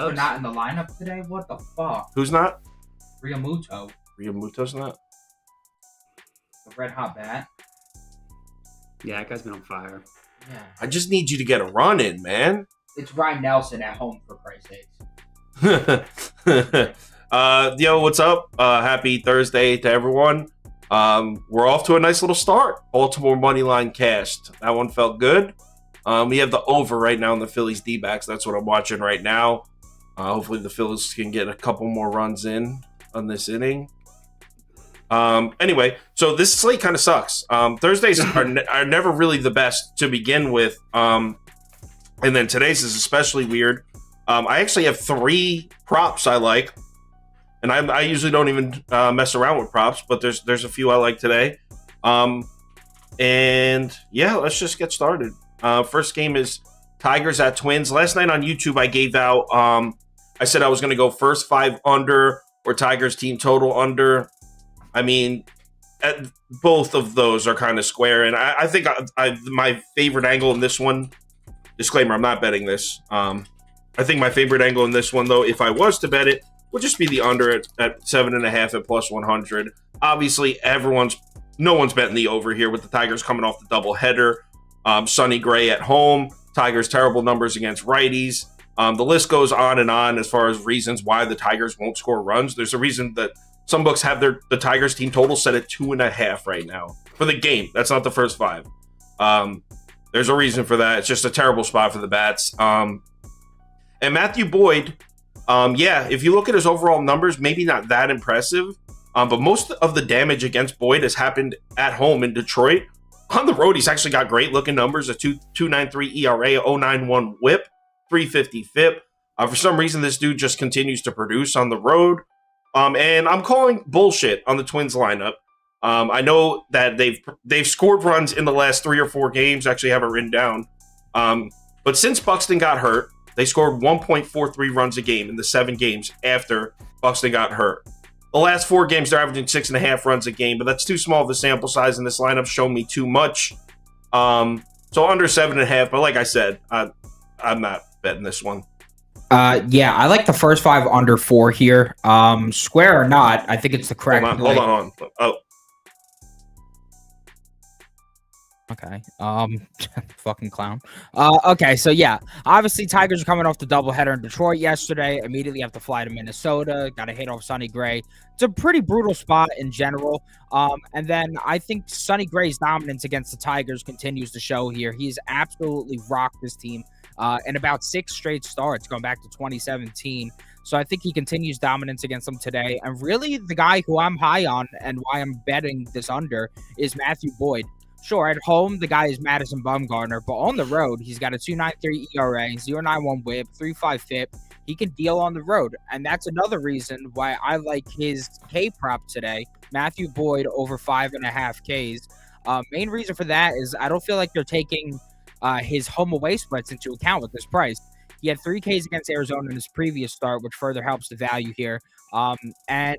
They're not in the lineup today? What the fuck? Who's not? Realmuto. Realmuto's not? The red hot bat. Yeah, that guy's been on fire. Yeah. I just need you to get a run in, man. It's Ryan Nelson at home, for Christ's sakes. Yo, what's up? Happy Thursday to everyone. We're off to a nice little start. Baltimore Moneyline Cast. That one felt good. We have the over right now in the Phillies D-backs. That's what I'm watching right now. Hopefully the Phillies can get a couple more runs in on this inning. Anyway, so this slate kind of sucks. Thursdays are never really the best to begin with. And then today's is especially weird. I actually have 3 props I like. And I usually don't even mess around with props, but there's a few I like today. And yeah, let's just get started. First game is Tigers at Twins. Last night on YouTube, I gave out, I said I was going to go first 5 under or Tigers team total under. I mean, both of those are kind of square. And I think my favorite angle in this one, disclaimer, I'm not betting this. I think my favorite angle in this one, though, if I was to bet it, would just be the under at 7.5 at plus 100. Obviously, no one's betting the over here with the Tigers coming off the doubleheader. Sonny Gray at home. Tigers terrible numbers against righties. The list goes on and on as far as reasons why the Tigers won't score runs. There's a reason that some books have the Tigers team total set at 2.5 right now for the game. That's not the first 5. There's a reason for that. It's just a terrible spot for the bats. And Matthew Boyd, if you look at his overall numbers, maybe not that impressive. But most of the damage against Boyd has happened at home in Detroit. On the road, he's actually got great looking numbers: a 2.93 ERA, 0.91 WHIP, 350 FIP. For some reason, this dude just continues to produce on the road. And I'm calling bullshit on the Twins lineup. I know that they've scored runs in the last 3 or 4 games. Actually, have it written down. But since Buxton got hurt, they scored 1.43 runs a game in the 7 games after Buxton got hurt. The last 4 games, they're averaging 6.5 runs a game, but that's too small of a sample size, and this lineup's shown me too much. So under 7.5, but like I said, I'm not betting this one. Yeah, I like the first 5 under 4 here. Square or not, I think it's the correct. Hold on. Oh. Okay. Fucking clown. Okay, so yeah, obviously Tigers are coming off the doubleheader in Detroit yesterday. Immediately have to fly to Minnesota. Got to hit off Sonny Gray. It's a pretty brutal spot in general. And then I think Sonny Gray's dominance against the Tigers continues to show here. He's absolutely rocked this team in about 6 straight starts going back to 2017. So I think he continues dominance against them today. And really, the guy who I'm high on and why I'm betting this under is Matthew Boyd. Sure, at home, the guy is Madison Bumgarner, but on the road, he's got a 2.93 ERA, 0.91 WHIP, 3.5 FIP. He can deal on the road, and that's another reason why I like his K prop today, Matthew Boyd over 5.5 Ks. Main reason for that is I don't feel like they're taking his home-away splits into account with this price. He had 3 Ks against Arizona in his previous start, which further helps the value here. And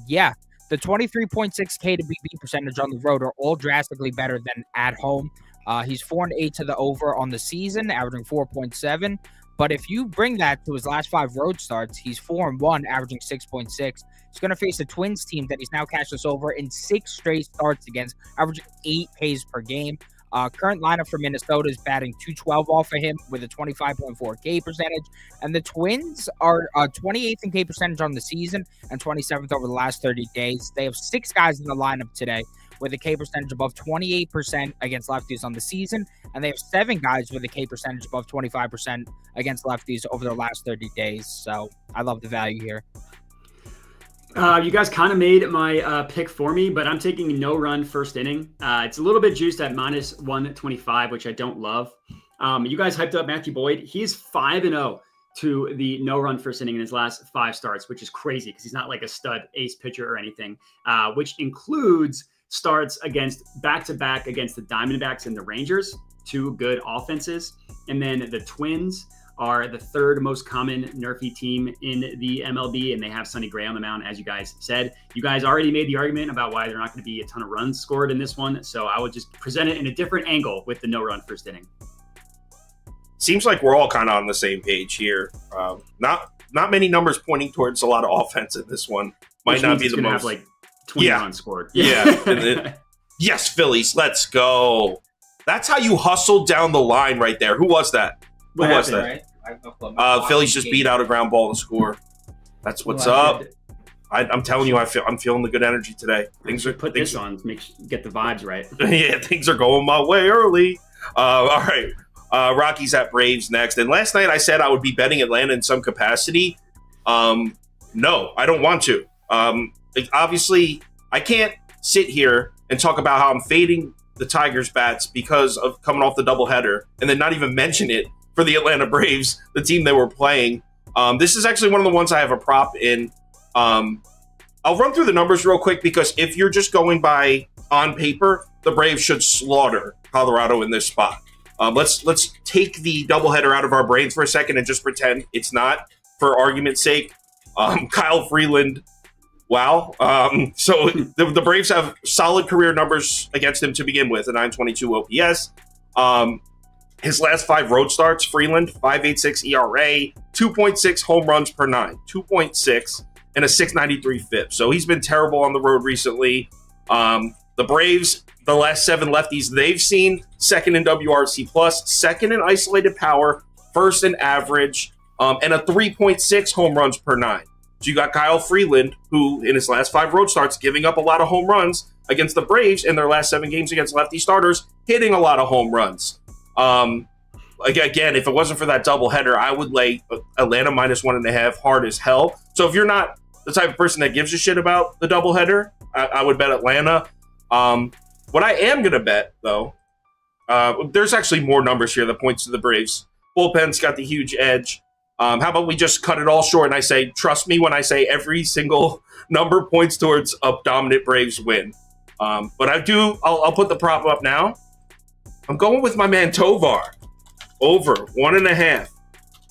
yeah, the 23.6K to BB percentage on the road are all drastically better than at home. He's 4-8 to the over on the season, averaging 4.7. But if you bring that to his last 5 road starts, he's 4-1, averaging 6.6. He's going to face a Twins team that he's now cashed this over in 6 straight starts against, averaging 8 Ks per game. Current lineup for Minnesota is batting 212 off of him with a 25.4 K percentage. And the Twins are 28th in K percentage on the season and 27th over the last 30 days. They have 6 guys in the lineup today with a K percentage above 28% against lefties on the season. And they have 7 guys with a K percentage above 25% against lefties over the last 30 days. So I love the value here. You guys kind of made my pick for me, but I'm taking no run first inning. It's a little bit juiced at minus 125, which I don't love. You guys hyped up Matthew Boyd. He's 5-0 to the no run first inning in his last 5 starts, which is crazy because he's not like a stud ace pitcher or anything, which includes starts against back-to-back against the Diamondbacks and the Rangers, 2 good offenses. And then the Twins are the 3rd most common nerfy team in the MLB, and they have Sonny Gray on the mound, as you guys said. You guys already made the argument about why they're not going to be a ton of runs scored in this one, so I would just present it in a different angle with the no-run first inning. Seems like we're all kind of on the same page here. Not not many numbers pointing towards a lot of offense in this one. Might Which not means be he's the gonna most. have like 20 Yeah. runs scored. Yeah. Yes, Phillies, let's go. That's how you hustled down the line right there. Who was that? Who What was happened? that? Right? I have no clue. Phillies just beat out a ground ball to score. That's what's up. I'm telling you, I'm feeling the good energy today. Things are Put this on to get the vibes right. yeah, things are going my way early. All right. Rockies at Braves next. And last night I said I would be betting Atlanta in some capacity. No, I don't want to. Obviously, I can't sit here and talk about how I'm fading the Tigers bats because of coming off the doubleheader and then not even mention it for the Atlanta Braves, the team they were playing. This is actually one of the ones I have a prop in. I'll run through the numbers real quick because if you're just going by on paper, the Braves should slaughter Colorado in this spot. Let's take the doubleheader out of our brains for a second and just pretend it's not, for argument's sake. Kyle Freeland, wow. So the Braves have solid career numbers against him to begin with, a 922 OPS. His last 5 road starts, Freeland, 5.86 ERA, 2.6 home runs per 9, 2.6, and a 693 FIP. So he's been terrible on the road recently. The Braves, the last 7 lefties they've seen, second in WRC+, second in isolated power, first in average, and a 3.6 home runs per 9. So you got Kyle Freeland, who in his last 5 road starts, giving up a lot of home runs against the Braves in their last 7 games against lefty starters, hitting a lot of home runs. Again, if it wasn't for that doubleheader, I would lay Atlanta -1.5 hard as hell. So if you're not the type of person that gives a shit about the doubleheader, I would bet Atlanta. What I am going to bet, though, there's actually more numbers here that points to the Braves. Bullpen's got the huge edge. How about we just cut it all short and I say, trust me when I say every single number points towards a dominant Braves win. But I'll put the prop up now. I'm going with my man Tovar. Over 1.5.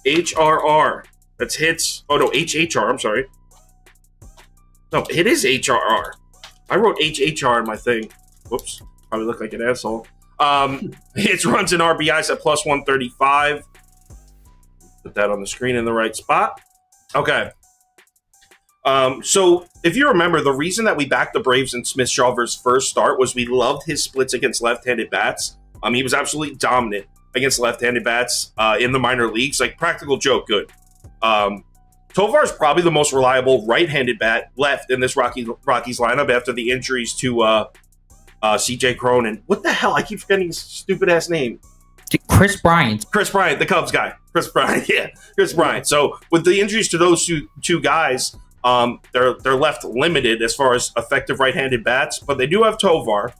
HRR. That's hits. Oh, no, HHR. I'm sorry. No, it is HRR. I wrote HHR in my thing. Whoops. Probably look like an asshole. Hits, runs, and RBIs at +135. Put that on the screen in the right spot. Okay. So if you remember, the reason that we backed the Braves in Smith Shawver's first start was we loved his splits against left-handed bats. He was absolutely dominant against left-handed bats in the minor leagues. Like, practical joke, good. Tovar is probably the most reliable right-handed bat left in this Rockies lineup after the injuries to C.J. Cronin. What the hell? I keep forgetting his stupid-ass name. Chris Bryant, the Cubs guy. Chris Bryant, yeah. Chris Bryant. So with the injuries to those two guys, they're left limited as far as effective right-handed bats, but they do have Tovar.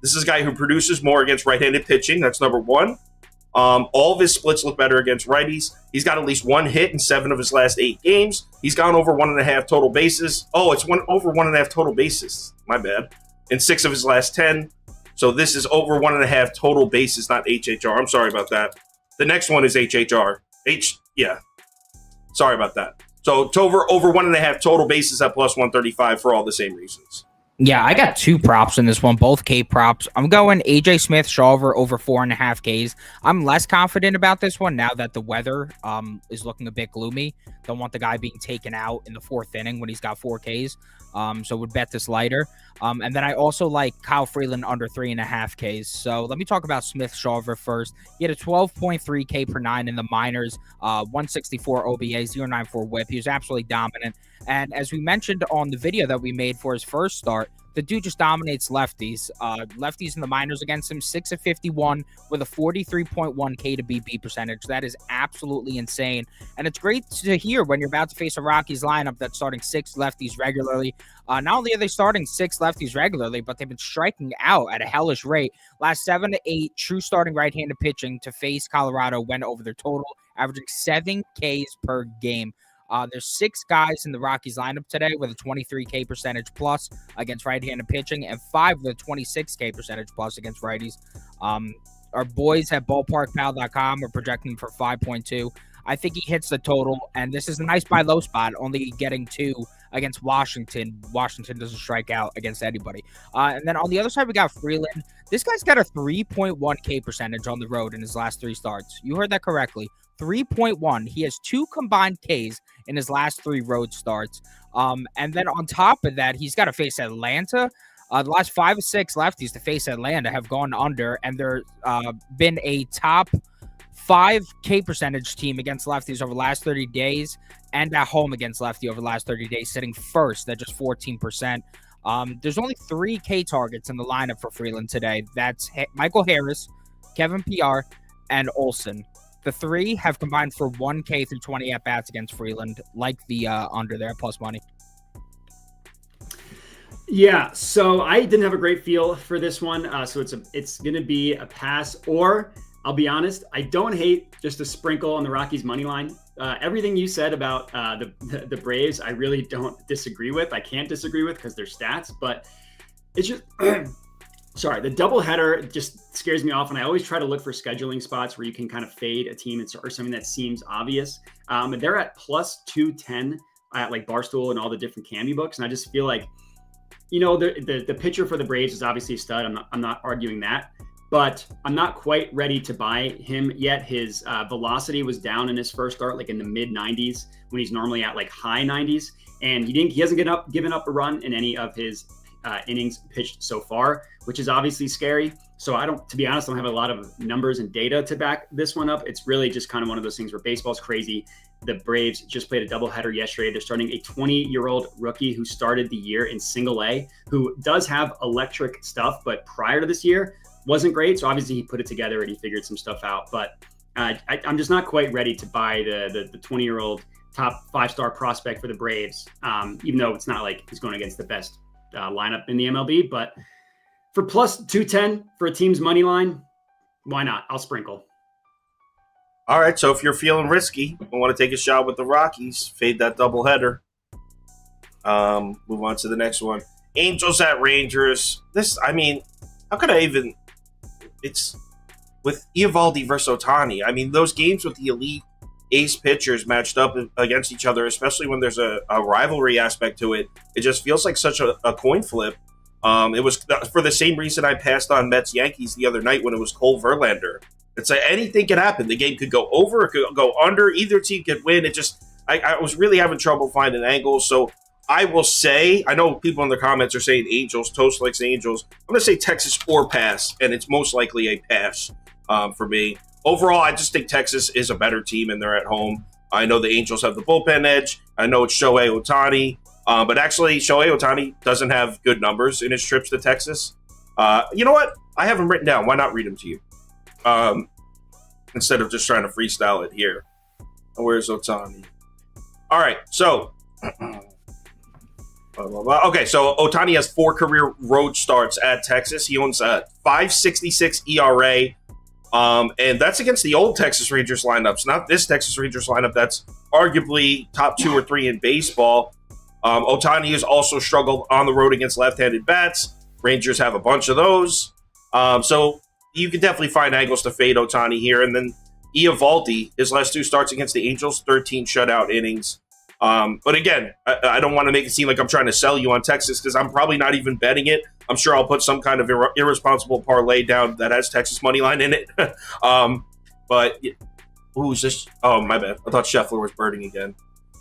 This is a guy who produces more against right-handed pitching. That's number one. All of his splits look better against righties. He's got at least 1 hit in 7 of his last 8 games. He's gone over 1.5 total bases. Oh, it's over 1.5 total bases. My bad. In 6 of his last 10. So this is over 1.5 total bases, not HHR. I'm sorry about that. The next one is HHR. Yeah. Sorry about that. So Tovar over 1.5 total bases at +135 for all the same reasons. Yeah, I got 2 props in this one, both K props. I'm going AJ Smith Shawver over 4.5 Ks. I'm less confident about this one now that the weather is looking a bit gloomy. Don't want the guy being taken out in the 4th inning when he's got 4 Ks. So would bet this lighter. And then I also like Kyle Freeland under 3.5 Ks. So let me talk about Smith Shawver first. He had a 12.3 K per 9 in the minors, 164 OBA, 0.94 whip. He was absolutely dominant. And as we mentioned on the video that we made for his first start, the dude just dominates lefties. Lefties in the minors against him, 6 of 51 with a 43.1 K to BB percentage. That is absolutely insane. And it's great to hear when you're about to face a Rockies lineup that's starting 6 lefties regularly. Not only are they starting 6 lefties regularly, but they've been striking out at a hellish rate. Last 7 to 8 true starting right-handed pitching to face Colorado went over their total, averaging 7 Ks per game. There's 6 guys in the Rockies lineup today with a 23K percentage plus against right-handed pitching and 5 with a 26K percentage plus against righties. Our boys at ballparkpal.com are projecting for 5.2. I think he hits the total, and this is a nice buy low spot, only getting 2 against Washington. Washington doesn't strike out against anybody. And then on the other side, we got Freeland. This guy's got a 3.1K percentage on the road in his last 3 starts. You heard that correctly. 3.1. He has 2 combined Ks in his last 3 road starts. And then on top of that, he's got to face Atlanta. The last 5 or 6 lefties to face Atlanta have gone under, and they're been a top 5 K percentage team against lefties over the last 30 days, and at home against lefty over the last 30 days, sitting first at just 14%. There's only 3 K targets in the lineup for Freeland today. That's Michael Harris, Kevin PR, and Olsen. The 3 have combined for 1 K through 20 at-bats against Freeland, like the under there, plus money. Yeah, so I didn't have a great feel for this one. So it's going to be a pass, or I'll be honest, I don't hate just a sprinkle on the Rockies money line. Everything you said about the Braves, I really don't disagree with. I can't disagree with because they're stats, but it's just sorry, the doubleheader just scares me off, and I always try to look for scheduling spots where you can kind of fade a team or something that seems obvious. And they're at plus 210 at like Barstool and all the different Cammy books, and I just feel like, you know, the pitcher for the Braves is obviously a stud. I'm not arguing that, but I'm not quite ready to buy him yet. His velocity was down in his first start, like in the mid 90s, when he's normally at like high 90s, and he hasn't given up a run in any of his innings pitched so far, which is obviously scary. So to be honest, I don't have a lot of numbers and data to back this one up. It's really just kind of one of those things where baseball's crazy. The Braves just played a doubleheader yesterday. They're starting a 20-year-old rookie who started the year in Single A, who does have electric stuff, but prior to this year wasn't great. So obviously he put it together and he figured some stuff out. But I'm just not quite ready to buy the 20-year-old top 5-star prospect for the Braves, even though it's not like he's going against the best lineup in the MLB. But for plus 210 for a team's money line, why not? I'll sprinkle. All right, so if you're feeling risky and want to take a shot with the Rockies, fade that doubleheader. Move on to the next one. Angels at Rangers. How could I even... It's with Eovaldi versus Ohtani. I mean, those games with the elite ace pitchers matched up against each other, especially when there's a rivalry aspect to it, it just feels like such a coin flip. It was for the same reason I passed on Mets-Yankees the other night when it was Cole Verlander. It's like anything could happen. The game could go over, it could go under. Either team could win. I was really having trouble finding angles. So I will say, I know people in the comments are saying Angels, Toast likes Angels. I'm going to say Texas or pass, and it's most likely a pass for me. Overall, I just think Texas is a better team, and they're at home. I know the Angels have the bullpen edge. I know it's Shohei Ohtani. But actually, Shohei Ohtani doesn't have good numbers in his trips to Texas. You know what? I have them written down. Why not read them to you? Instead of just trying to freestyle it here. Where's Ohtani? All right, so... Okay, so Ohtani has 4 career road starts at Texas. He owns a 5.66 ERA. And that's against the old Texas Rangers lineups, not this Texas Rangers lineup that's arguably top 2 or 3 in baseball. Ohtani has also struggled on the road against left-handed bats. Rangers have a bunch of those. So you can definitely find angles to fade Ohtani here. And then Eovaldi, his last 2 starts against the Angels, 13 shutout innings. But again, I don't want to make it seem like I'm trying to sell you on Texas because I'm probably not even betting it. I'm sure I'll put some kind of irresponsible parlay down that has Texas money line in it. But who's this? Oh, my bad. I thought Scheffler was birding again.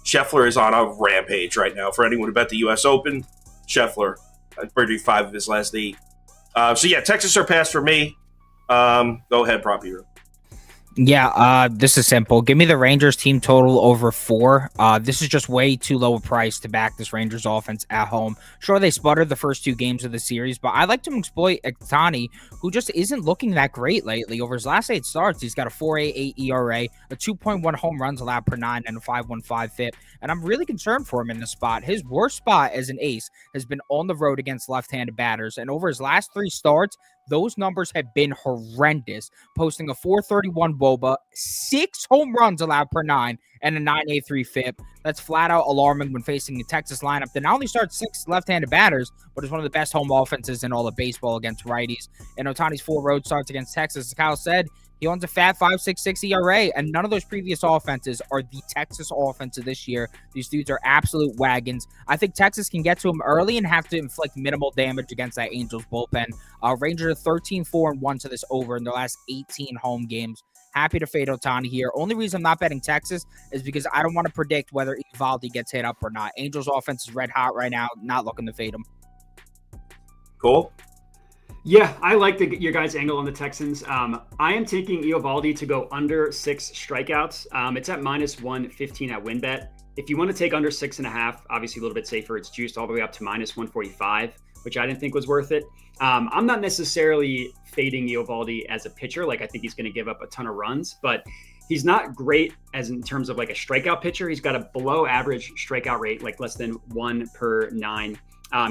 Scheffler is on a rampage right now. For anyone who bet the U.S. Open, Scheffler birded 5 of his last 8. So yeah, Texas or pass for me. Go ahead, Prop Hero. Yeah, this is simple. Give me the Rangers team total over 4. This is just way too low a price to back this Rangers offense at home. Sure, they sputtered the first 2 games of the series, but I like to exploit Ohtani, who just isn't looking that great lately. Over his last 8 starts, he's got a 4.88 ERA, a 2.1 home runs allowed per 9, and a 5.15 FIP. And I'm really concerned for him in this spot. His worst spot as an ace has been on the road against left-handed batters, and over his last 3 starts, those numbers have been horrendous, posting a 4.31 WOBA, 6 home runs allowed per 9, and a 9.83 FIP. That's flat out alarming when facing a Texas lineup that not only starts 6 left-handed batters, but is one of the best home offenses in all of baseball against righties. And Ohtani's 4 road starts against Texas, as Kyle said, he owns a fat 5.66 ERA, and none of those previous offenses are the Texas offense of this year. These dudes are absolute wagons. I think Texas can get to him early and have to inflict minimal damage against that Angels bullpen. Rangers are 13-4-1 to this over in their last 18 home games. Happy to fade Otani here. Only reason I'm not betting Texas is because I don't want to predict whether Eovaldi gets hit up or not. Angels offense is red hot right now. Not looking to fade him. Cool. Yeah, I like your guys' angle on the Texans. I am taking Eovaldi to go under 6 strikeouts. It's at -115 at WinBet. If you want to take under 6.5, obviously a little bit safer. It's juiced all the way up to -145, which I didn't think was worth it. I'm not necessarily fading Eovaldi as a pitcher. Like, I think he's going to give up a ton of runs, but he's not great as in terms of like a strikeout pitcher. He's got a below average strikeout rate, like less than 1 per 9.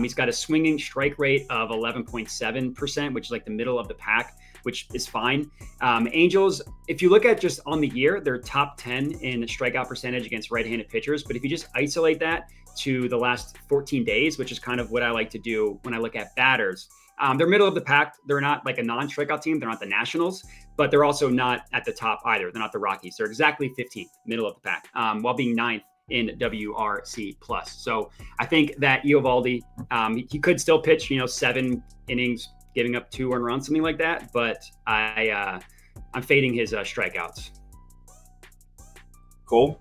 He's got a swinging strike rate of 11.7%, which is like the middle of the pack, which is fine. Angels, if you look at just on the year, they're top 10 in strikeout percentage against right-handed pitchers. But if you just isolate that to the last 14 days, which is kind of what I like to do when I look at batters, they're middle of the pack. They're not like a non-strikeout team. They're not the Nationals, but they're also not at the top either. They're not the Rockies. They're exactly 15th, middle of the pack, while being 9th in WRC plus. So I think that Eovaldi, he could still pitch, 7 innings, giving up 2 earned runs, something like that. But I'm fading his strikeouts. Cool.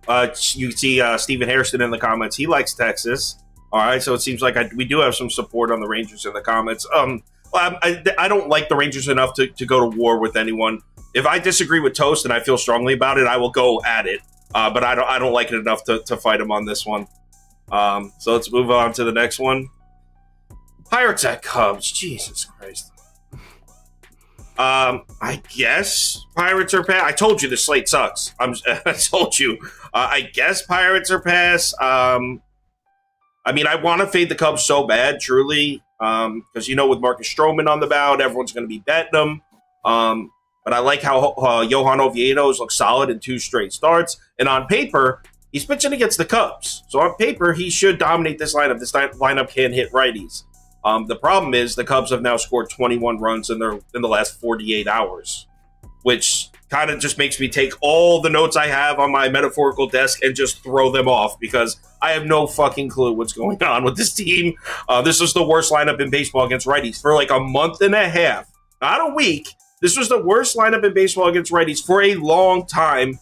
You see Stephen Harrison in the comments. He likes Texas. All right. So it seems like we do have some support on the Rangers in the comments. I don't like the Rangers enough to go to war with anyone. If I disagree with Toast and I feel strongly about it, I will go at it. But I don't like it enough to fight him on this one. So let's move on to the next one. Pirates at Cubs. Jesus Christ. I guess Pirates are pass. I told you the slate sucks. I told you. I guess Pirates are pass. I mean, I want to fade the Cubs so bad, truly, because with Marcus Stroman on the mound, everyone's going to be betting them. But I like how Johan Oviedo's look solid in 2 straight starts. And on paper, he's pitching against the Cubs. So on paper, he should dominate this lineup. This lineup can hit righties. The problem is the Cubs have now scored 21 runs in the last 48 hours, which kind of just makes me take all the notes I have on my metaphorical desk and just throw them off because I have no fucking clue what's going on with this team. This was the worst lineup in baseball against righties for like a month and a half, not a week. This was the worst lineup in baseball against righties for a long time,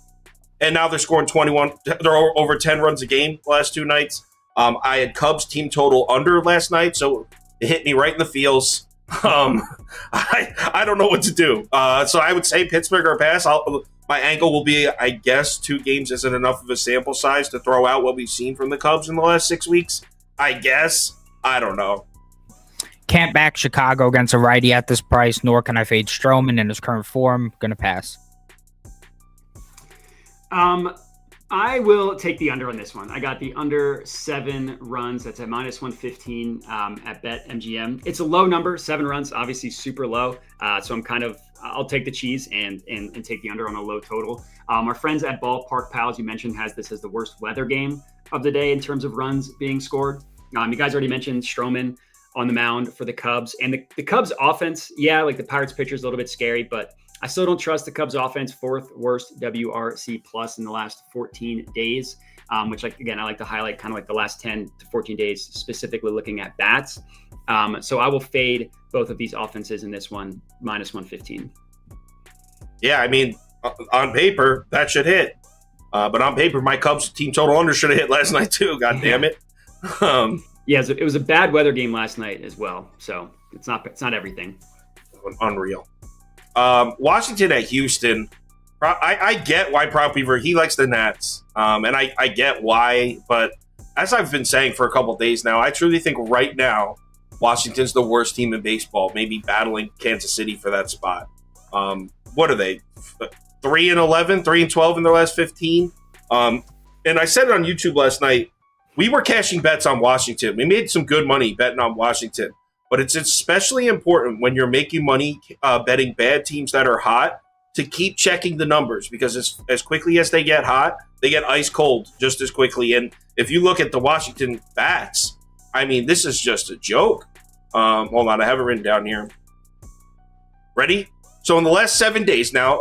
and now they're scoring 21. They're over 10 runs a game the last 2 nights. I had Cubs team total under last night, so it hit me right in the feels. I don't know what to do. So I would say Pittsburgh or pass. My angle will be, I guess, 2 games isn't enough of a sample size to throw out what we've seen from the Cubs in the last 6 weeks. I guess. I don't know. Can't back Chicago against a righty at this price, nor can I fade Stroman in his current form. Gonna pass. I will take the under on this one. I got the under 7 runs. That's at -115 at BetMGM. It's a low number, 7 runs, obviously super low. So I'll take the cheese and take the under on a low total. Our friends at Ballpark Pals, you mentioned, has this as the worst weather game of the day in terms of runs being scored. You guys already mentioned Stroman on the mound for the Cubs. And the Cubs offense, like the Pirates pitcher is a little bit scary, but I still don't trust the Cubs offense. 4th worst WRC plus in the last 14 days, which I like to highlight kind of like the last 10 to 14 days, specifically looking at bats. So I will fade both of these offenses in this one, -115. Yeah, I mean, on paper, that should hit. But on paper, my Cubs team total under should have hit last night too. God damn it. It was a bad weather game last night as well. So it's not everything. Unreal. Washington at Houston. I get why Prop Beaver, he likes the Nats. And I get why. But as I've been saying for a couple of days now, I truly think right now, Washington's the worst team in baseball, maybe battling Kansas City for that spot. What are they? 3-11, 3-12 in their last 15. And I said it on YouTube last night. We were cashing bets on Washington. We made some good money betting on Washington. But it's especially important when you're making money betting bad teams that are hot to keep checking the numbers because as quickly as they get hot, they get ice cold just as quickly. And if you look at the Washington bats, I mean, this is just a joke. Hold on, I have it written down here. Ready? So in the last 7 days now,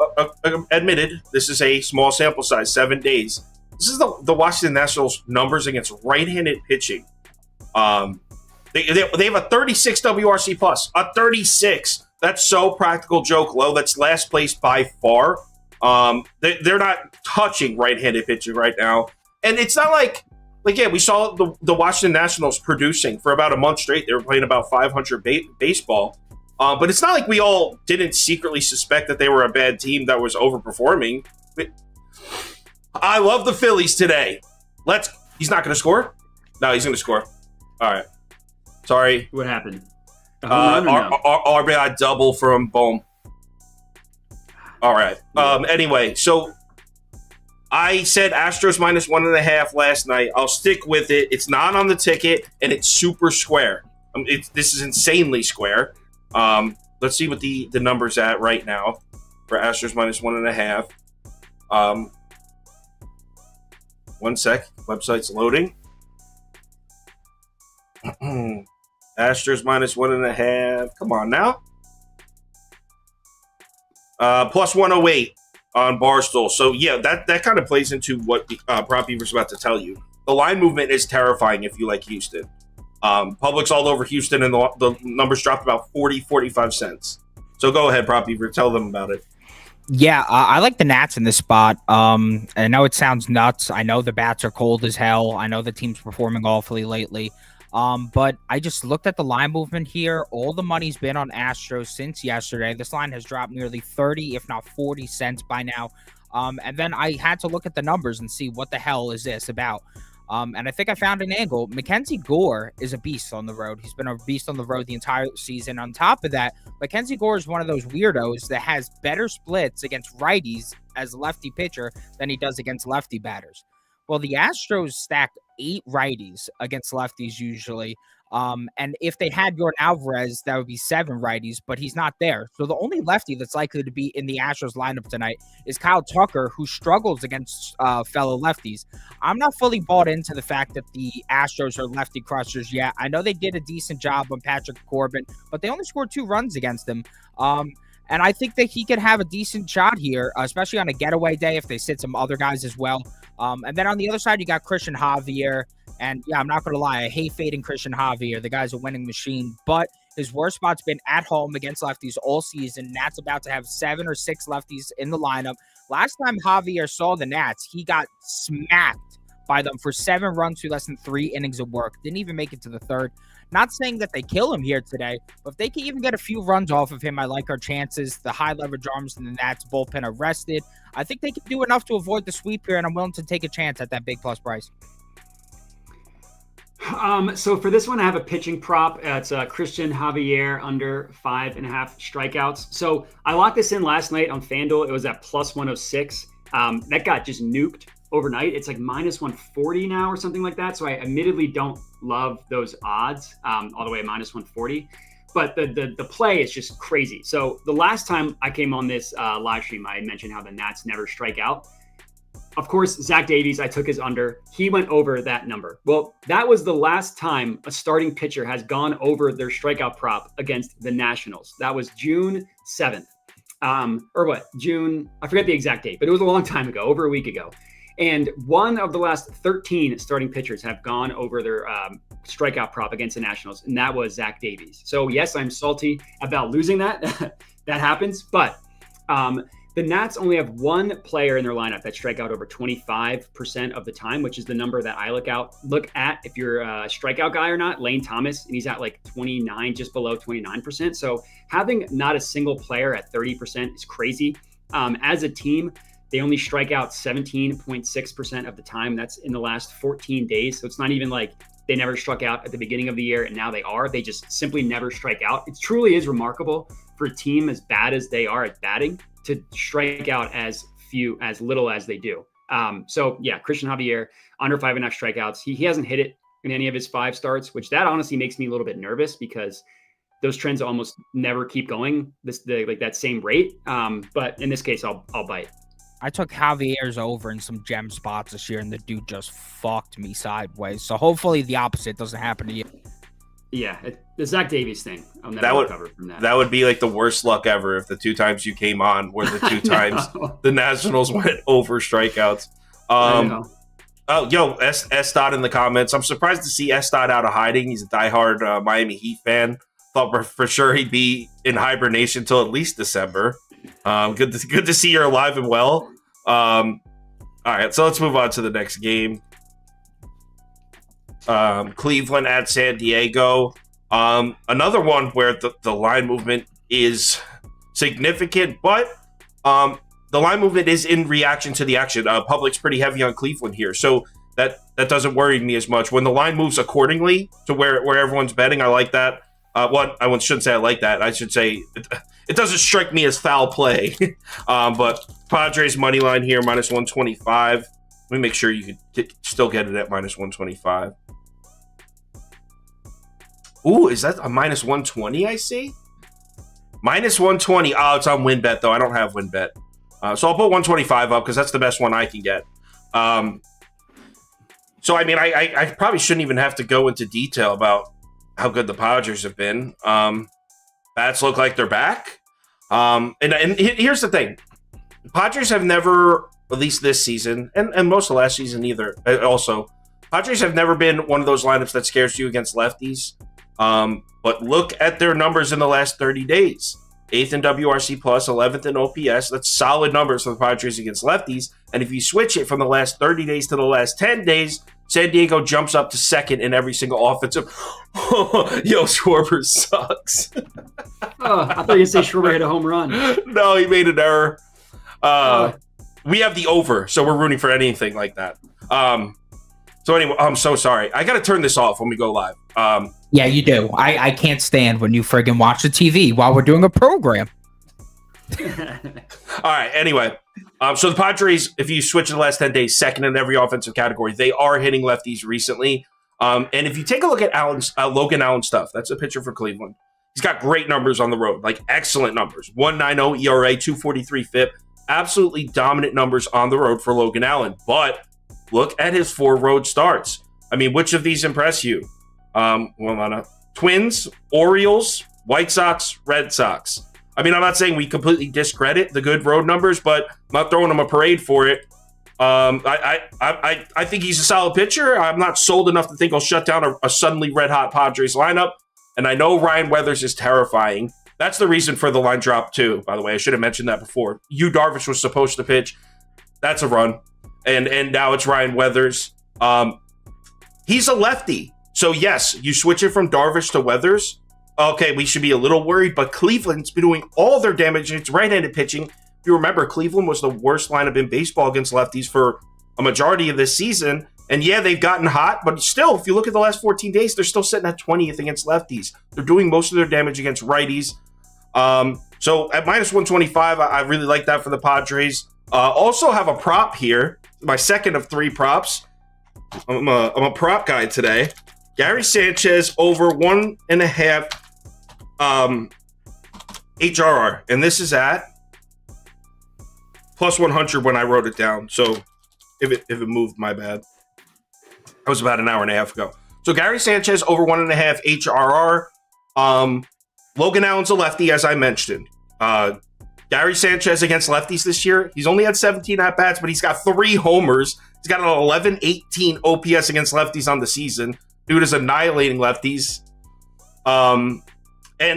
admitted, this is a small sample size, 7 days. This is the Washington Nationals numbers against right-handed pitching. They have a 36 WRC plus, a 36. That's so practical joke low. That's last place by far. They're not touching right-handed pitching right now. And it's not like yeah, we saw the Washington Nationals producing for about a month straight. They were playing about 500 baseball. But it's not like we all didn't secretly suspect that they were a bad team that was overperforming. I love the Phillies today. He's not going to score? No, he's going to score. All right. Sorry. What happened? RBI double from Bohm. All right. Anyway, so I said Astros minus 1.5 last night. I'll stick with it. It's not on the ticket, and it's super square. This is insanely square. Let's see what the number's at right now for Astros minus 1.5. 1 sec. Website's loading. Astros minus 1.5. Come on now. Plus 108 on Barstool. So, yeah, that kind of plays into what Prop Beaver's about to tell you. The line movement is terrifying if you like Houston. Public's all over Houston, and the numbers dropped about 45 cents. So go ahead, Prop Beaver. Tell them about it. Yeah, I like the Nats in this spot. I know it sounds nuts. I know the bats are cold as hell. I know the team's performing awfully lately. But I just looked at the line movement here. All the money's been on Astros since yesterday. This line has dropped nearly 30, if not 40 cents by now. And then I had to look at the numbers and see what the hell is this about. And I think I found an angle. Mackenzie Gore is a beast on the road. He's been a beast on the road the entire season. On top of that, Mackenzie Gore is one of those weirdos that has better splits against righties as a lefty pitcher than he does against lefty batters. Well, the Astros stacked 8 righties against lefties usually. And if they had Jordan Alvarez, that would be 7 righties, but he's not there. So the only lefty that's likely to be in the Astros lineup tonight is Kyle Tucker, who struggles against fellow lefties. I'm not fully bought into the fact that the Astros are lefty crushers yet. I know they did a decent job on Patrick Corbin, but they only scored 2 runs against him. And I think that he could have a decent shot here, especially on a getaway day if they sit some other guys as well. And then on the other side, you got Christian Javier. And yeah, I'm not going to lie, I hate fading Christian Javier. The guy's a winning machine, but his worst spot's been at home against lefties all season. Nats about to have 7 or 6 lefties in the lineup. Last time Javier saw the Nats, he got smacked by them for 7 runs through less than 3 innings of work. Didn't even make it to the 3rd. Not saying that they kill him here today, but if they can even get a few runs off of him, I like our chances. The high leverage arms in the Nats bullpen are rested. I think they can do enough to avoid the sweep here, and I'm willing to take a chance at that big plus price. So for this one, I have a pitching prop. It's Christian Javier under 5.5 strikeouts. So I locked this in last night on FanDuel. It was at plus 106. That got just nuked overnight. It's like minus 140 now or something like that. So I admittedly don't love those odds all the way at minus 140. But the play is just crazy. So the last time I came on this live stream, I mentioned how the Nats never strike out. Of course, Zach Davies, I took his under. He went over that number. Well, that was the last time a starting pitcher has gone over their strikeout prop against the Nationals. That was June 7th. June, I forget the exact date, but it was a long time ago, over a week ago. And one of the last 13 starting pitchers have gone over their strikeout prop against the Nationals, and that was Zach Davies. So yes, I'm salty about losing that. That happens, but the Nats only have one player in their lineup that strike out over 25% of the time, which is the number that I look at if you're a strikeout guy or not. Lane Thomas, and he's at like 29, just below 29%. So having not a single player at 30% is crazy. As a team, they only strike out 17.6% of the time. That's in the last 14 days. So it's not even like they never struck out at the beginning of the year and now they are. They just simply never strike out. It truly is remarkable for a team as bad as they are at batting to strike out as little as they do. So yeah, Christian Javier under 5.5 strikeouts. He hasn't hit it in any of his 5 starts, which that honestly makes me a little bit nervous because those trends almost never keep going like that same rate. But in this case, I'll bite. I took Javier's over in some gem spots this year, and the dude just fucked me sideways. So hopefully the opposite doesn't happen to you. Yeah, the Zach Davies thing. I'll never recover from that. That would be like the worst luck ever if the 2 times you came on were the 2 times the Nationals went over strikeouts. S. Dot in the comments. I'm surprised to see S. Dot out of hiding. He's a diehard Miami Heat fan. Thought for sure he'd be in hibernation till at least December. Good to see you're alive and well. All right, so let's move on to the next game. Cleveland at San Diego. Another one where the line movement is significant, but the line movement is in reaction to the action. Public's pretty heavy on Cleveland here, so that doesn't worry me as much. When the line moves accordingly to where everyone's betting, I like that. I shouldn't say I like that. I should say it doesn't strike me as foul play. But Padres money line here, minus 125. Let me make sure you could still get it at minus 125. Ooh, is that a minus 120 I see? Minus 120. Oh, it's on WinBet, though. I don't have WinBet. So I'll put 125 up because that's the best one I can get. So, I mean, I probably shouldn't even have to go into detail about how good the Padres have been. Bats look like they're back. And here's the thing. The Padres have never, at least this season, and most of last season either, also, Padres have never been one of those lineups that scares you against lefties. But look at their numbers in the last 30 days. 8th in WRC+, 11th in OPS. That's solid numbers for the Padres against lefties. And if you switch it from the last 30 days to the last 10 days, San Diego jumps up to second in every single offensive. Yo, Schwarber sucks. I thought you'd say Schwarber hit a home run. No, he made an error. We have the over, so we're rooting for anything like that. So anyway, I'm so sorry. I got to turn this off when we go live. Yeah, you do. I can't stand when you friggin' watch the TV while we're doing a program. All right, anyway. So the Padres, if you switch in the last 10 days, second in every offensive category. They are hitting lefties recently. And if you take a look at Logan Allen's stuff, that's a pitcher for Cleveland. He's got great numbers on the road, like excellent numbers. 1.90 ERA, 2.43 FIP. Absolutely dominant numbers on the road for Logan Allen. But look at his 4 road starts. I mean, which of these impress you? Twins, Orioles, White Sox, Red Sox. I mean, I'm not saying we completely discredit the good road numbers, but I'm not throwing him a parade for it. I think he's a solid pitcher. I'm not sold enough to think he'll shut down a suddenly red-hot Padres lineup. And I know Ryan Weathers is terrifying. That's the reason for the line drop, too, by the way. I should have mentioned that before. Darvish was supposed to pitch. That's a run. And now it's Ryan Weathers. He's a lefty. So, yes, you switch it from Darvish to Weathers. Okay, we should be a little worried, but Cleveland's been doing all their damage against right-handed pitching. If you remember, Cleveland was the worst lineup in baseball against lefties for a majority of this season. And yeah, they've gotten hot, but still, if you look at the last 14 days, they're still sitting at 20th against lefties. They're doing most of their damage against righties. So at minus 125, I really like that for the Padres. Also have a prop here, my second of 3 props. I'm a prop guy today. Gary Sanchez over 1.5 HRR, and this is at plus 100 when I wrote it down. So if it moved, my bad. That was about an hour and a half ago. So Gary Sanchez over 1.5 HRR. Logan Allen's a lefty, as I mentioned. Gary Sanchez against lefties this year, he's only had 17 at-bats, but he's got 3 homers. He's got an 11-18 OPS against lefties on the season. Dude is annihilating lefties. And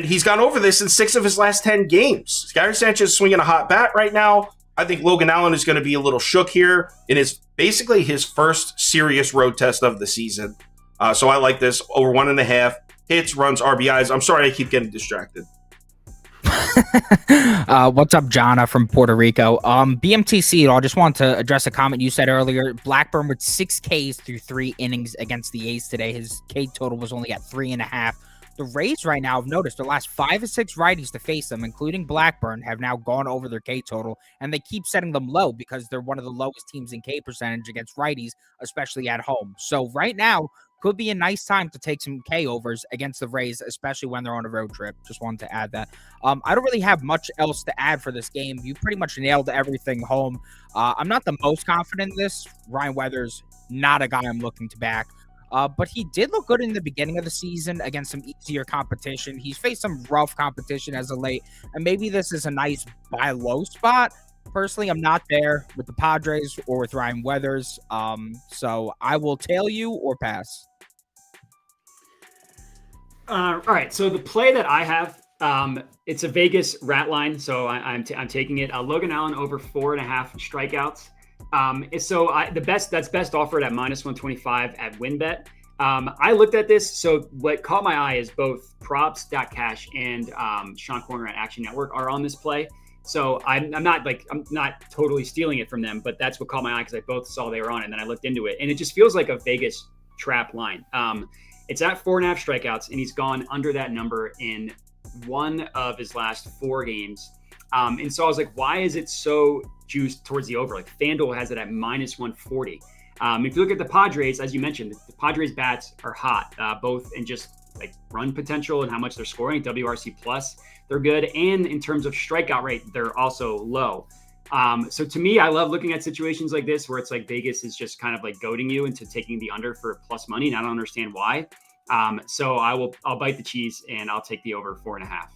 he's gone over this in 6 of his last 10 games. Gary Sanchez is swinging a hot bat right now. I think Logan Allen is going to be a little shook here in basically his first serious road test of the season. So I like this over 1.5 hits, runs, RBIs. I'm sorry I keep getting distracted. What's up, Jonna from Puerto Rico? BMTC, I just want to address a comment you said earlier. Blackburn with 6 Ks through 3 innings against the A's today. His K total was only at 3.5. The Rays right now have noticed the last 5 or 6 righties to face them, including Blackburn, have now gone over their K total, and they keep setting them low because they're one of the lowest teams in K percentage against righties, especially at home. So right now could be a nice time to take some K overs against the Rays, especially when they're on a road trip. Just wanted to add that. I don't really have much else to add for this game. You pretty much nailed everything home. I'm not the most confident in this. Ryan Weathers, not a guy I'm looking to back. But he did look good in the beginning of the season against some easier competition. He's faced some rough competition as of late, and maybe this is a nice buy low spot. Personally, I'm not there with the Padres or with Ryan Weathers, so I will tail you or pass. All right, so the play that I have It's a Vegas rat line, so I'm taking it. Logan Allen over 4.5 strikeouts. That's best offered at -125 at WinBet. I looked at this. So what caught my eye is both props.cash and Sean Corner at Action Network are on this play. So I'm not totally stealing it from them, but that's what caught my eye because I both saw they were on it, and then I looked into it, and it just feels like a Vegas trap line. It's at 4.5 strikeouts, and he's gone under that number in one of his last 4 games. And so I was like, why is it so juiced towards the over? Like FanDuel has it at -140. If you look at the Padres, as you mentioned, the Padres bats are hot, both in just like run potential and how much they're scoring. WRC plus, they're good. And in terms of strikeout rate, they're also low. So to me, I love looking at situations like this where it's like Vegas is just kind of like goading you into taking the under for plus money. And I don't understand why. So I'll bite the cheese and I'll take the over 4.5.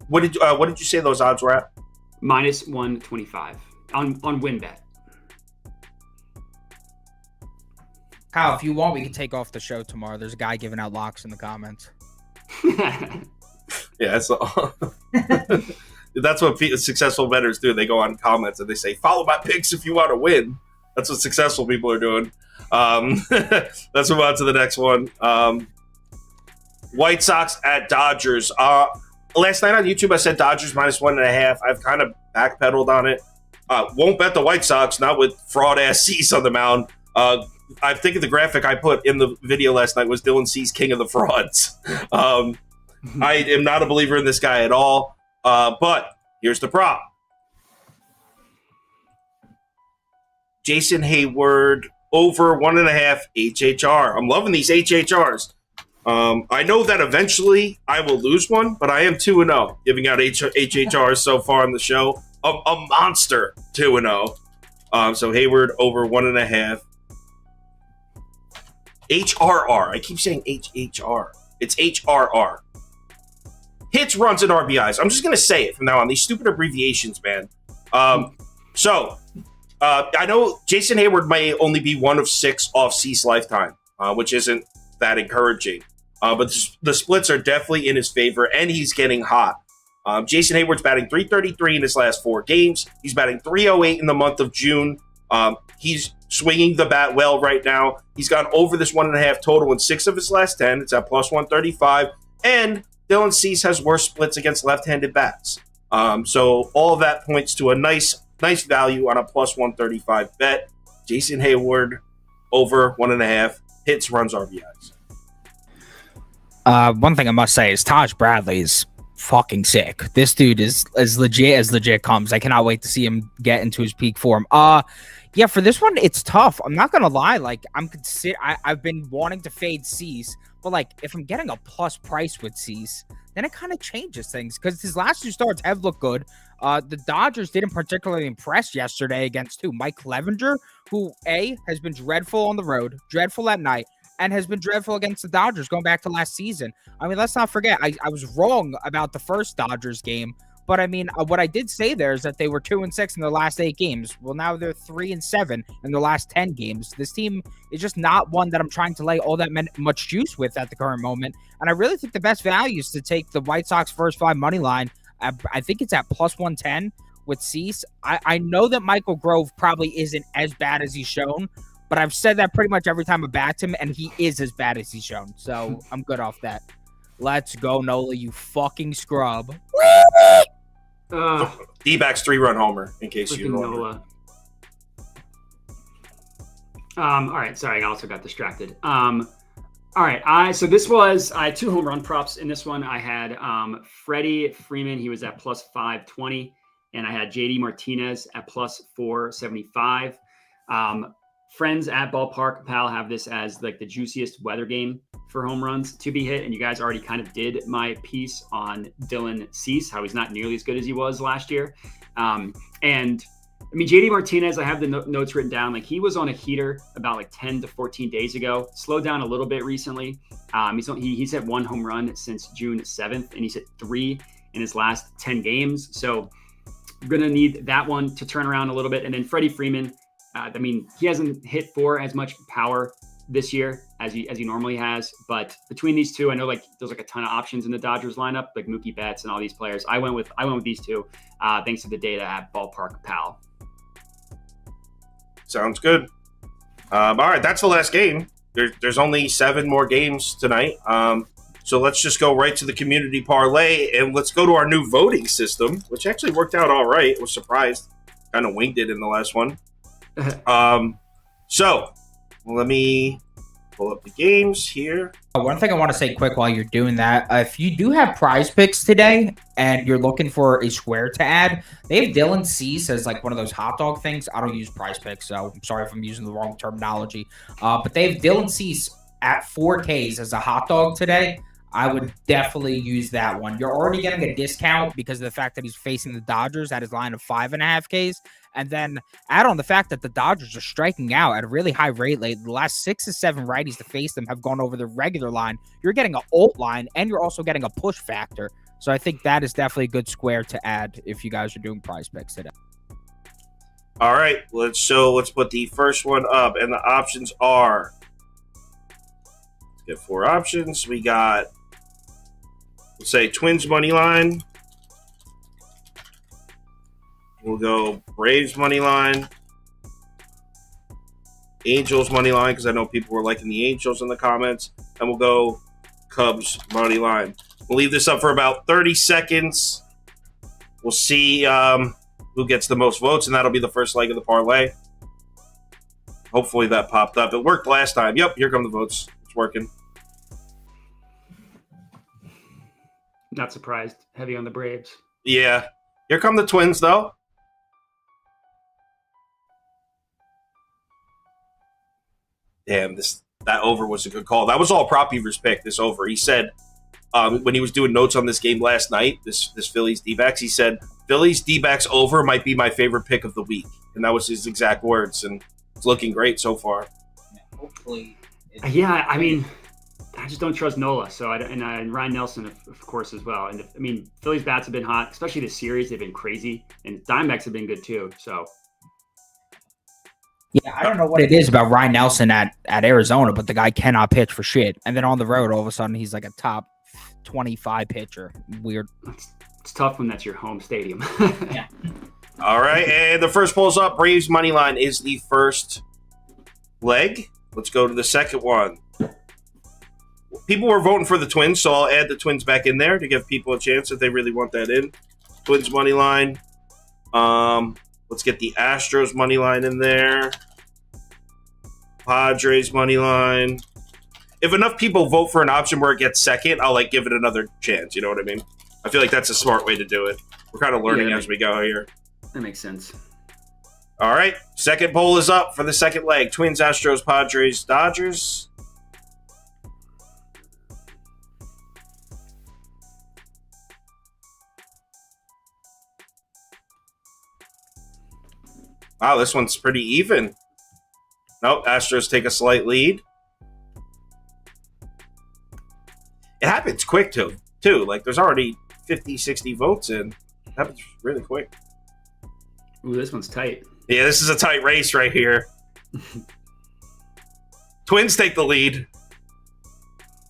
What did you say those odds were at? -125 on WinBet. Kyle, if you want, we can take off the show tomorrow. There's a guy giving out locks in the comments. Yeah, so that's what successful bettors do. They go on comments and they say, "Follow my picks if you want to win." That's what successful people are doing. Let's move on to the next one. White Sox at Dodgers. Last night on YouTube, I said Dodgers -1.5. I've kind of backpedaled on it. Won't bet the White Sox, not with fraud-ass Cease on the mound. I think the graphic I put in the video last night was Dylan Cease, king of the frauds. I am not a believer in this guy at all. But here's the prop. Jason Hayward over 1.5 HHR. I'm loving these HHRs. I know that eventually I will lose one, but I am 2-0 giving out HHRs so far on the show. A monster 2-0. So Hayward over 1.5. HRR. I keep saying HHR. It's HRR. Hits, runs, and RBIs. I'm just going to say it from now on. These stupid abbreviations, man. I know Jason Hayward may only be 1 of 6 off Cease lifetime, which isn't that encouraging. But the splits are definitely in his favor, and he's getting hot. Jason Hayward's batting .333 in his last 4 games. He's batting .308 in the month of June. He's swinging the bat well right now. He's gone over this 1.5 total in 6 of his last 10. It's at +135. And Dylan Cease has worse splits against left-handed bats. So all of that points to a nice value on a +135 bet. Jason Hayward over 1.5 hits, runs, RBIs. One thing I must say is Taj Bradley is fucking sick. This dude is as legit comes. I cannot wait to see him get into his peak form. Yeah, for this one, it's tough. I'm not gonna lie. Like, I've been wanting to fade Cease, but like, if I'm getting a plus price with Cease, then it kind of changes things because his last 2 starts have looked good. The Dodgers didn't particularly impress yesterday against Mike Clevenger, who has been dreadful on the road, dreadful at night, and has been dreadful against the Dodgers going back to last season. I mean, let's not forget, I was wrong about the first Dodgers game. But I mean, what I did say there is that they were 2-6 in their last 8 games. Well, now they're 3-7 in their last 10 games. This team is just not one that I'm trying to lay all that much juice with at the current moment. And I really think the best value is to take the White Sox first 5 money line. I think it's at +110 with Cease. I know that Michael Grove probably isn't as bad as he's shown, but I've said that pretty much every time I backed him, and he is as bad as he's shown. So I'm good off that. Let's go, Nola, you fucking scrub. D-backs 3-run homer, in case you know. All right, sorry, I also got distracted. All right, I had 2 home run props in this one. I had Freddie Freeman, he was at +520, and I had JD Martinez at +475. Friends at Ballpark Pal have this as like the juiciest weather game for home runs to be hit. And you guys already kind of did my piece on Dylan Cease, how he's not nearly as good as he was last year. And I mean, JD Martinez, I have the notes written down. Like, he was on a heater about like 10 to 14 days ago, slowed down a little bit recently. He's hit 1 home run since June 7th, and he's hit 3 in his last 10 games. So we're going to need that one to turn around a little bit. And then Freddie Freeman, I mean, he hasn't hit for as much power this year as he normally has. But between these two, I know like there's like a ton of options in the Dodgers lineup, like Mookie Betts and all these players. I went with these two, thanks to the data at Ballpark Pal. Sounds good. All right, that's the last game. There's only 7 more games tonight. So let's just go right to the community parlay, and let's go to our new voting system, which actually worked out all right. I was surprised. Kind of winged it in the last one. So let me pull up the games here. One thing I want to say quick while you're doing that, if you do have prize picks today and you're looking for a square to add, they have Dylan Cease as like one of those hot dog things. I don't use prize picks, so I'm sorry if I'm using the wrong terminology. But they have Dylan Cease at 4Ks as a hot dog today. I would definitely use that one. You're already getting a discount because of the fact that he's facing the Dodgers at his line of 5.5 Ks. And then add on the fact that the Dodgers are striking out at a really high rate lately. The last 6 to 7 righties to face them have gone over the regular line. You're getting an alt line, and you're also getting a push factor. So I think that is definitely a good square to add if you guys are doing prize picks today. All right, let's put the first one up, and the options are. Let's get 4 options. We got, let's say, Twins money line. We'll go Braves money line, Angels money line, because I know people were liking the Angels in the comments, and we'll go Cubs money line. We'll leave this up for about 30 seconds. We'll see who gets the most votes, and that'll be the first leg of the parlay. Hopefully that popped up. It worked last time. Yep, here come the votes. It's working. Not surprised. Heavy on the Braves. Yeah. Here come the Twins, though. Damn, that over was a good call. That was all Prop Beaver's pick, this over. He said, when he was doing notes on this game last night, this Phillies D-backs, he said, Phillies D-backs over might be my favorite pick of the week. And that was his exact words, and it's looking great so far. Yeah, hopefully. Yeah, I mean, I just don't trust Nola. So and Ryan Nelson, of course, as well. And I mean, Phillies bats have been hot, especially this series. They've been crazy, and Diamondbacks have been good too. So. Yeah, I don't know what it is about Ryan Nelson at Arizona, but the guy cannot pitch for shit. And then on the road, all of a sudden, he's like a top 25 pitcher. Weird. It's tough when that's your home stadium. Yeah. All right, and the first poll's up. Braves money line is the first leg. Let's go to the second one. People were voting for the Twins, so I'll add the Twins back in there to give people a chance if they really want that in. Twins money line. Let's get the Astros money line in there. Padres money line. If enough people vote for an option where it gets second, I'll give it another chance. You know what I mean? I feel like that's a smart way to do it. We're kind of learning as we go here. That makes sense. All right, second poll is up for the second leg. Twins, Astros, Padres, Dodgers. Wow, this one's pretty even. Nope, Astros take a slight lead. It happens quick, too. There's already 50, 60 votes in. It happens really quick. Ooh, this one's tight. Yeah, this is a tight race right here. Twins take the lead.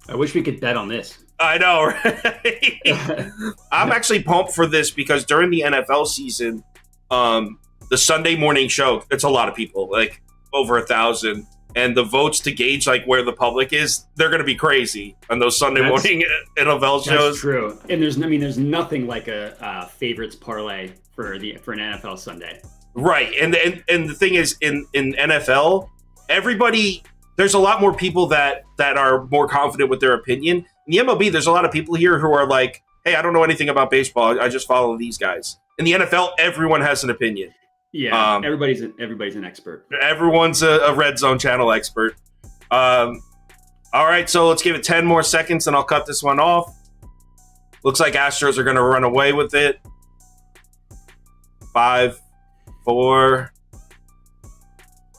I wish we could bet on this. I know, right? I'm actually pumped for this because during the NFL season, the Sunday morning show, it's a lot of people, over 1,000. And the votes to gauge where the public is, they're going to be crazy on those Sunday morning NFL shows. That's true. And there's nothing like a favorites parlay for an NFL Sunday. Right. And the thing is, in NFL, there's a lot more people that are more confident with their opinion. In the MLB, there's a lot of people here who are like, hey, I don't know anything about baseball. I just follow these guys. In the NFL, everyone has an opinion. Yeah, everybody's an expert. Everyone's a Red Zone channel expert. All right, so let's give it 10 more seconds, and I'll cut this one off. Looks like Astros are going to run away with it. 5, 4.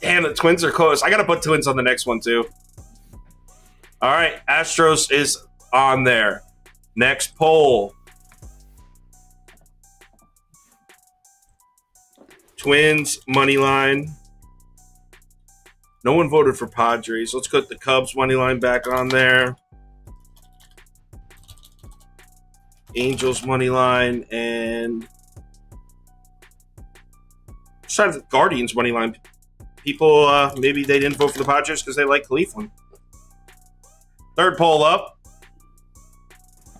Damn, the Twins are close. I got to put Twins on the next one, too. All right, Astros is on there. Next poll. Twins money line. No one voted for Padres. Let's put the Cubs money line back on there. Angels money line and besides the Guardians money line. People maybe they didn't vote for the Padres because they like Cleveland. Third poll up.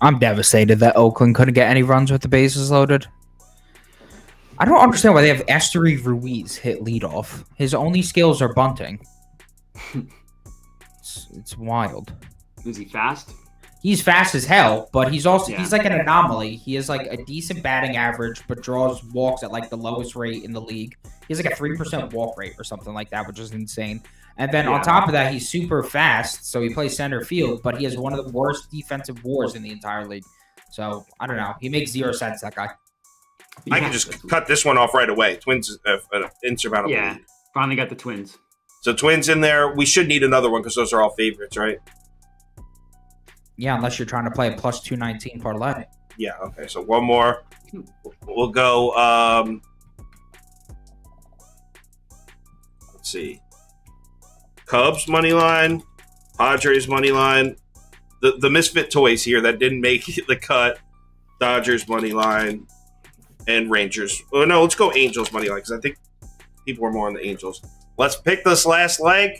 I'm devastated that Oakland couldn't get any runs with the bases loaded. I don't understand why they have Esteury Ruiz hit leadoff. His only skills are bunting. It's wild. Is he fast? He's fast as hell, but he's also Yeah. he's like an anomaly. He has like a decent batting average, but draws walks at like the lowest rate in the league. He has like a 3% walk rate or something like that, which is insane. And then on top of that, he's super fast, so he plays center field, but he has one of the worst defensive WARs in the entire league. So I don't know. He makes 0 sense, that guy. I can just cut this one off right away. Twins an insurmountable Yeah, lead. finally got the Twins. So Twins in there. We should need another one because those are all favorites, right? Yeah, unless you're trying to play a plus 219 parlay. Yeah, okay. So one more. We'll go let's see. Cubs money line, Padres money line. The misfit toys here that didn't make the cut. Dodgers money line and Rangers. Oh no, let's go Angels money line because I think people are more on the Angels. Let's pick this last leg.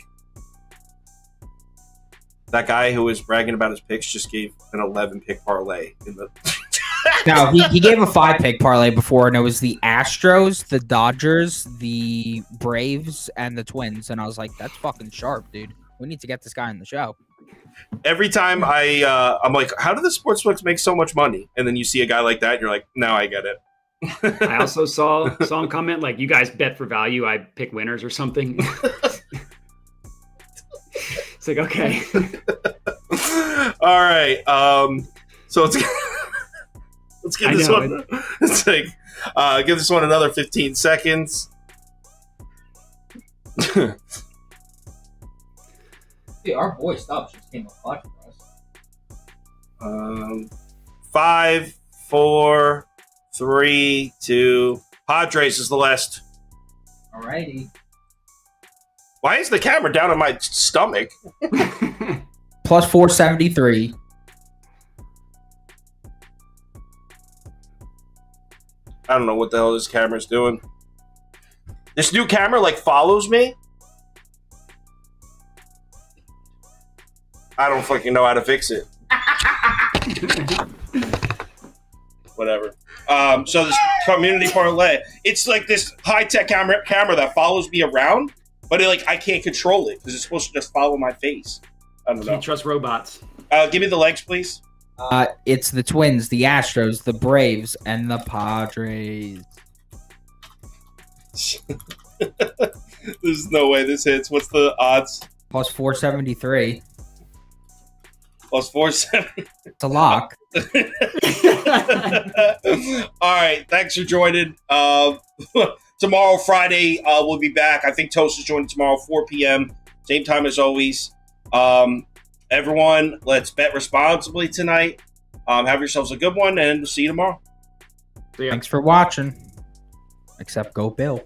That guy who was bragging about his picks just gave an 11 pick parlay in the. No, he gave a 5-pick parlay before, and it was the Astros, the Dodgers, the Braves, and the Twins. And I was like, that's fucking sharp, dude. We need to get this guy on the show. Every time I'm like, how do the sportsbooks make so much money? And then you see a guy like that, and you're like, now I get it. I also saw him comment like, "You guys bet for value. I pick winners or something." It's like, okay. All right. So let's give this one. It's like give this one another 15 seconds. Dude, our boy Stubbs just came a clutch for us. 5, 4, 3, 2. Padres is the last. Alrighty. Why is the camera down on my stomach? Plus 473. I don't know what the hell this camera's doing. This new camera like follows me. I don't fucking know how to fix it. Whatever. So this community parlay, it's like this high-tech camera that follows me around, but I can't control it because it's supposed to just follow my face. I don't know. Can't trust robots. Give me the legs, please. It's the Twins, the Astros, the Braves, and the Padres. There's no way this hits. What's the odds? Plus 473. Plus 470. It's a lock. All right. Thanks for joining. Tomorrow, Friday, we'll be back. I think Toast is joining tomorrow, 4 p.m. Same time as always. Everyone, let's bet responsibly tonight. Have yourselves a good one, and we'll see you tomorrow. So, yeah. Thanks for watching. Except go Bill.